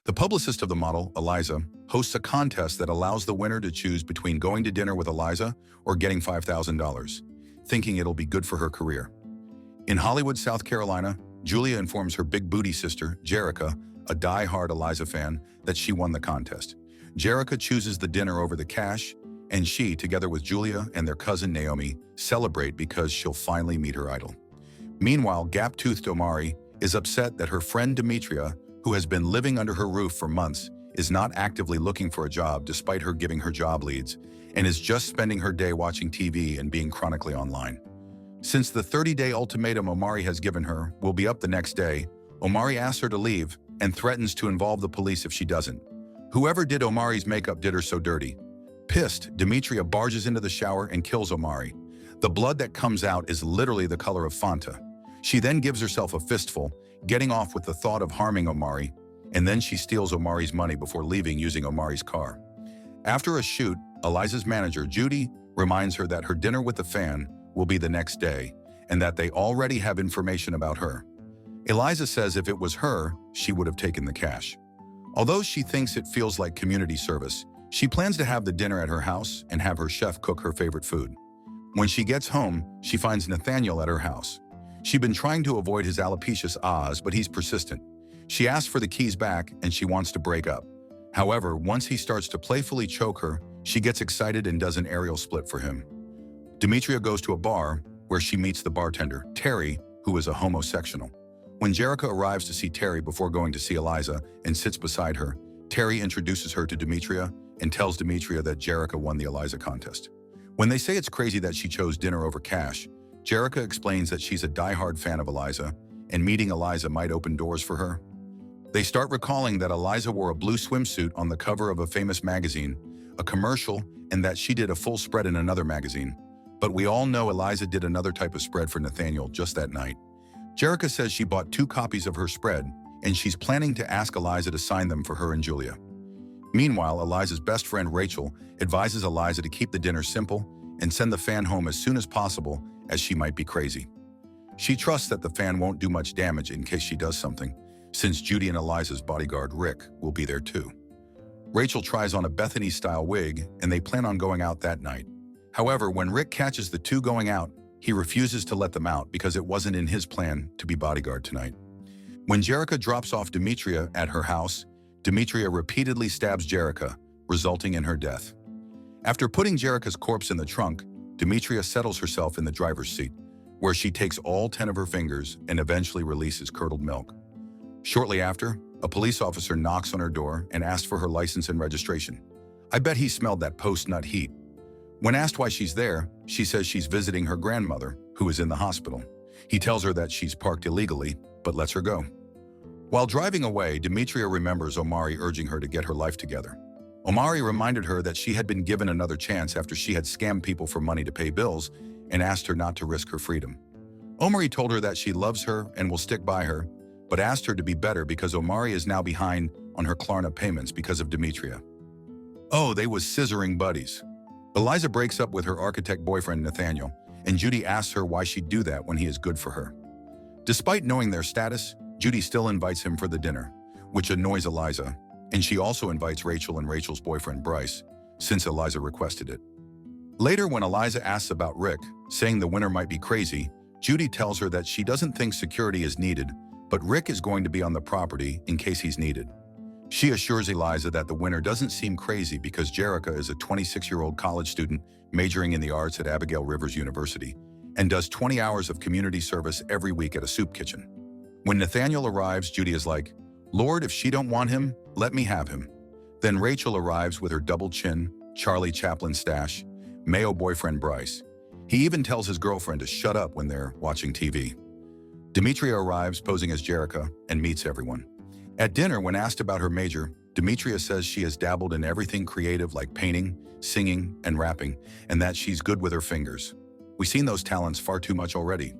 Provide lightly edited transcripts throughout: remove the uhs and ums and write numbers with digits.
The publicist of the model, Eliza, hosts a contest that allows the winner to choose between going to dinner with Eliza or getting $5,000, thinking it'll be good for her career. In Hollywood, South Carolina, Julia informs her big booty sister, Jerica, a die-hard Eliza fan, that she won the contest. Jerica chooses the dinner over the cash, and she, together with Julia and their cousin Naomi, celebrate because she'll finally meet her idol. Meanwhile, gap-toothed Omari is upset that her friend Demetria, who has been living under her roof for months, is not actively looking for a job despite her giving her job leads, and is just spending her day watching TV and being chronically online. Since the 30-day ultimatum Omari has given her will be up the next day, Omari asks her to leave and threatens to involve the police if she doesn't. Whoever did Omari's makeup did her so dirty. Pissed, Demetria barges into the shower and kills Omari. The blood that comes out is literally the color of Fanta. She then gives herself a fistful, getting off with the thought of harming Omari, and then she steals Omari's money before leaving using Omari's car. After a shoot, Eliza's manager, Judy, reminds her that her dinner with the fan will be the next day, and that they already have information about her. Eliza says if it was her, she would have taken the cash. Although she thinks it feels like community service, she plans to have the dinner at her house and have her chef cook her favorite food. When she gets home, she finds Nathaniel at her house. She'd been trying to avoid his alopecious ahs, but he's persistent. She asks for the keys back and she wants to break up. However, once he starts to playfully choke her, she gets excited and does an aerial split for him. Demetria goes to a bar where she meets the bartender, Terry, who is a homosexual. When Jerica arrives to see Terry before going to see Eliza and sits beside her, Terry introduces her to Demetria and tells Demetria that Jerica won the Eliza contest. When they say it's crazy that she chose dinner over cash, Jerica explains that she's a die-hard fan of Eliza, and meeting Eliza might open doors for her. They start recalling that Eliza wore a blue swimsuit on the cover of a famous magazine, a commercial, and that she did a full spread in another magazine. But we all know Eliza did another type of spread for Nathaniel just that night. Jerica says she bought 2 copies of her spread, and she's planning to ask Eliza to sign them for her and Julia. Meanwhile, Eliza's best friend Rachel advises Eliza to keep the dinner simple and send the fan home as soon as possible, as she might be crazy. She trusts that the fan won't do much damage in case she does something, since Judy and Eliza's bodyguard Rick will be there too. Rachel tries on a Bethany-style wig, and they plan on going out that night. However, when Rick catches the two going out, he refuses to let them out because it wasn't in his plan to be bodyguard tonight. When Jerica drops off Demetria at her house, Demetria repeatedly stabs Jerica, resulting in her death. After putting Jerica's corpse in the trunk, Demetria settles herself in the driver's seat, where she takes all 10 of her fingers and eventually releases curdled milk. Shortly after, a police officer knocks on her door and asks for her license and registration. I bet he smelled that post-nut heat. When asked why she's there, she says she's visiting her grandmother, who is in the hospital. He tells her that she's parked illegally, but lets her go. While driving away, Demetria remembers Omari urging her to get her life together. Omari reminded her that she had been given another chance after she had scammed people for money to pay bills and asked her not to risk her freedom. Omari told her that she loves her and will stick by her, but asked her to be better because Omari is now behind on her Klarna payments because of Demetria. Oh, they was scissoring buddies. Eliza breaks up with her architect boyfriend Nathaniel, and Judy asks her why she'd do that when he is good for her. Despite knowing their status, Judy still invites him for the dinner, which annoys Eliza, and she also invites Rachel and Rachel's boyfriend Bryce, since Eliza requested it. Later, when Eliza asks about Rick, saying the winner might be crazy, Judy tells her that she doesn't think security is needed, but Rick is going to be on the property in case he's needed. She assures Eliza that the winner doesn't seem crazy because Jerica is a 26-year-old college student majoring in the arts at Abigail Rivers University and does 20 hours of community service every week at a soup kitchen. When Nathaniel arrives, Judy is like, "Lord, if she don't want him, let me have him." Then Rachel arrives with her double chin, Charlie Chaplin stash, Mayo boyfriend Bryce. He even tells his girlfriend to shut up when they're watching TV. Demetria arrives posing as Jerica and meets everyone. At dinner, when asked about her major, Demetria says she has dabbled in everything creative like painting, singing, and rapping, and that she's good with her fingers. We've seen those talents far too much already.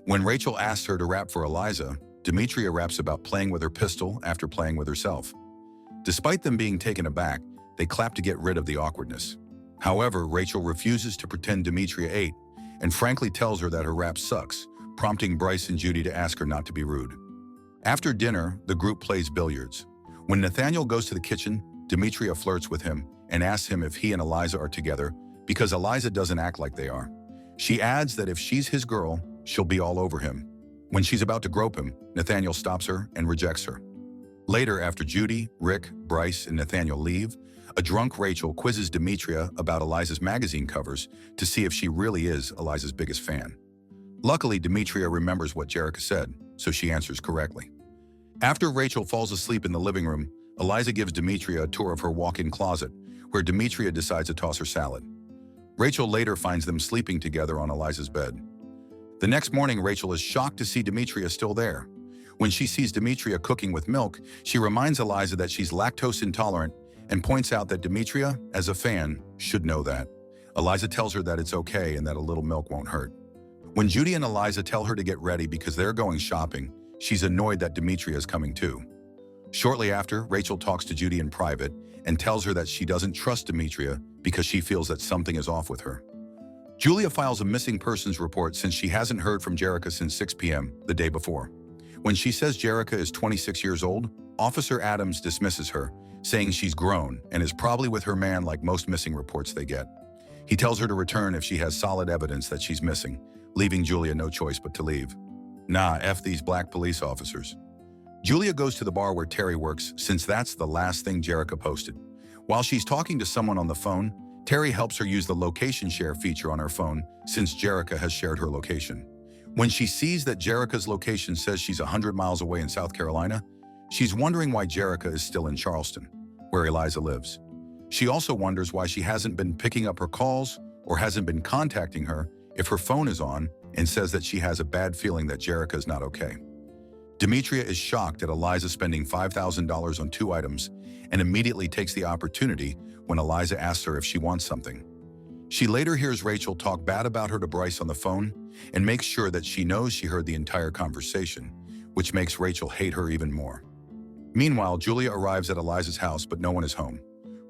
When Rachel asks her to rap for Eliza, Demetria raps about playing with her pistol after playing with herself. Despite them being taken aback, they clap to get rid of the awkwardness. However, Rachel refuses to pretend Demetria ate and frankly tells her that her rap sucks, prompting Bryce and Judy to ask her not to be rude. After dinner, the group plays billiards. When Nathaniel goes to the kitchen, Demetria flirts with him and asks him if he and Eliza are together because Eliza doesn't act like they are. She adds that if she's his girl, she'll be all over him. When she's about to grope him, Nathaniel stops her and rejects her. Later, after Judy, Rick, Bryce, and Nathaniel leave, a drunk Rachel quizzes Demetria about Eliza's magazine covers to see if she really is Eliza's biggest fan. Luckily, Demetria remembers what Jerica said, so she answers correctly. After Rachel falls asleep in the living room, Eliza gives Demetria a tour of her walk-in closet, where Demetria decides to toss her salad. Rachel later finds them sleeping together on Eliza's bed. The next morning, Rachel is shocked to see Demetria still there. When she sees Demetria cooking with milk, she reminds Eliza that she's lactose intolerant and points out that Demetria, as a fan, should know that. Eliza tells her that it's okay and that a little milk won't hurt. When Judy and Eliza tell her to get ready because they're going shopping, she's annoyed that Demetria is coming too. Shortly after, Rachel talks to Judy in private and tells her that she doesn't trust Demetria because she feels that something is off with her. Julia files a missing persons report since she hasn't heard from Jerica since 6 p.m. the day before. When she says Jerica is 26 years old, Officer Adams dismisses her, saying she's grown and is probably with her man like most missing reports they get. He tells her to return if she has solid evidence that she's missing, leaving Julia no choice but to leave. Nah, F these black police officers. Julia goes to the bar where Terry works since that's the last thing Jerica posted. While she's talking to someone on the phone, Terry helps her use the location share feature on her phone since Jerica has shared her location. When she sees that Jerica's location says she's 100 miles away in South Carolina, she's wondering why Jerica is still in Charleston, where Eliza lives. She also wonders why she hasn't been picking up her calls or hasn't been contacting her if her phone is on, and says that she has a bad feeling that Jerica is not okay. Demetria is shocked at Eliza spending $5,000 on 2 items and immediately takes the opportunity when Eliza asks her if she wants something. She later hears Rachel talk bad about her to Bryce on the phone and makes sure that she knows she heard the entire conversation, which makes Rachel hate her even more. Meanwhile, Julia arrives at Eliza's house, but no one is home.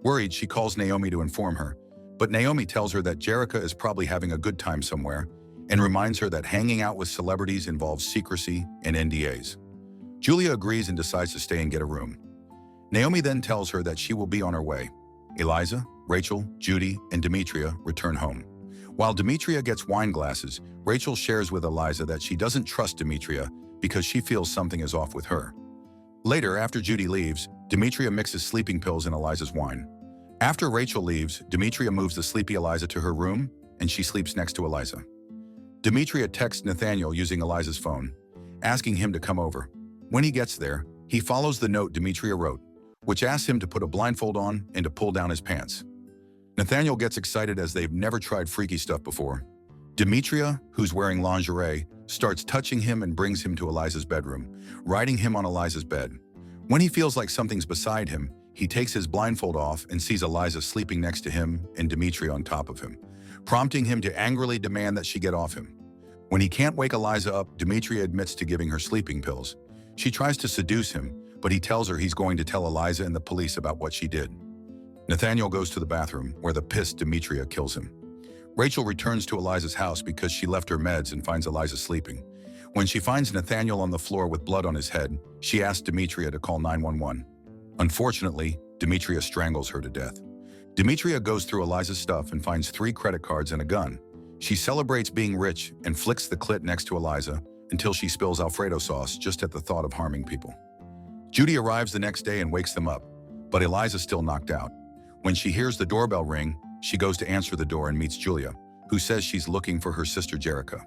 Worried, she calls Naomi to inform her, but Naomi tells her that Jerica is probably having a good time somewhere and reminds her that hanging out with celebrities involves secrecy and NDAs. Julia agrees and decides to stay and get a room. Naomi then tells her that she will be on her way. Eliza, Rachel, Judy, and Demetria return home. While Demetria gets wine glasses, Rachel shares with Eliza that she doesn't trust Demetria because she feels something is off with her. Later, after Judy leaves, Demetria mixes sleeping pills in Eliza's wine. After Rachel leaves, Demetria moves the sleepy Eliza to her room, and she sleeps next to Eliza. Demetria texts Nathaniel using Eliza's phone, asking him to come over. When he gets there, he follows the note Demetria wrote, which asks him to put a blindfold on and to pull down his pants. Nathaniel gets excited as they've never tried freaky stuff before. Demetria, who's wearing lingerie, starts touching him and brings him to Eliza's bedroom, riding him on Eliza's bed. When he feels like something's beside him, he takes his blindfold off and sees Eliza sleeping next to him and Demetria on top of him, prompting him to angrily demand that she get off him. When he can't wake Eliza up, Demetria admits to giving her sleeping pills. She tries to seduce him, but he tells her he's going to tell Eliza and the police about what she did. Nathaniel goes to the bathroom, where the pissed Demetria kills him. Rachel returns to Eliza's house because she left her meds and finds Eliza sleeping. When she finds Nathaniel on the floor with blood on his head, she asks Demetria to call 911. Unfortunately, Demetria strangles her to death. Demetria goes through Eliza's stuff and finds 3 credit cards and a gun. She celebrates being rich and flicks the clit next to Eliza until she spills Alfredo sauce just at the thought of harming people. Judy arrives the next day and wakes them up, but Eliza's still knocked out. When she hears the doorbell ring, she goes to answer the door and meets Julia, who says she's looking for her sister Jerica.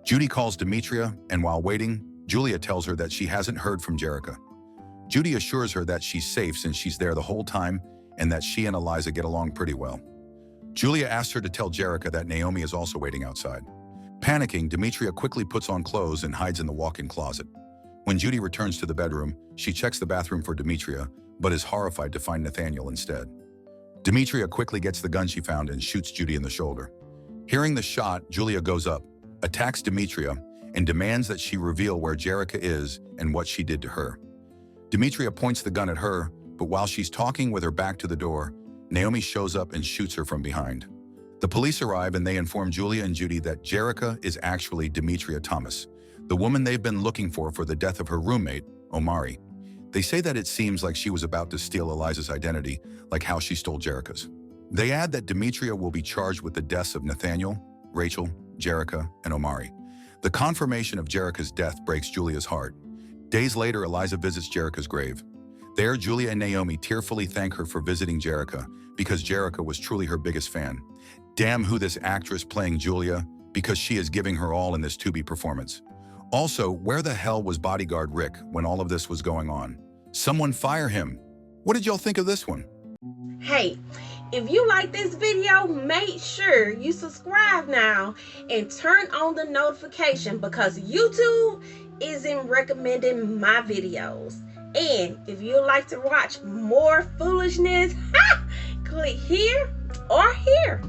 Judy calls Demetria, and while waiting, Julia tells her that she hasn't heard from Jerica. Judy assures her that she's safe since she's there the whole time and that she and Eliza get along pretty well. Julia asks her to tell Jerica that Naomi is also waiting outside. Panicking, Demetria quickly puts on clothes and hides in the walk-in closet. When Judy returns to the bedroom, she checks the bathroom for Demetria, but is horrified to find Nathaniel instead. Demetria quickly gets the gun she found and shoots Judy in the shoulder. Hearing the shot, Julia goes up, attacks Demetria, and demands that she reveal where Jerica is and what she did to her. Demetria points the gun at her, but while she's talking with her back to the door, Naomi shows up and shoots her from behind. The police arrive and they inform Julia and Judy that Jerica is actually Demetria Thomas, the woman they've been looking for the death of her roommate, Omari. They say that it seems like she was about to steal Eliza's identity, like how she stole Jerica's. They add that Demetria will be charged with the deaths of Nathaniel, Rachel, Jerica, and Omari. The confirmation of Jerica's death breaks Julia's heart. Days later, Eliza visits Jerica's grave. There, Julia and Naomi tearfully thank her for visiting Jerica because Jerica was truly her biggest fan. Damn who this actress playing Julia, because she is giving her all in this Tubi performance. Also, where the hell was bodyguard Rick when all of this was going on? Someone fire him. What did y'all think of this one? Hey, if you like this video, make sure you subscribe now and turn on the notification because YouTube isn't recommending my videos. And if you like to watch more foolishness, click here or here.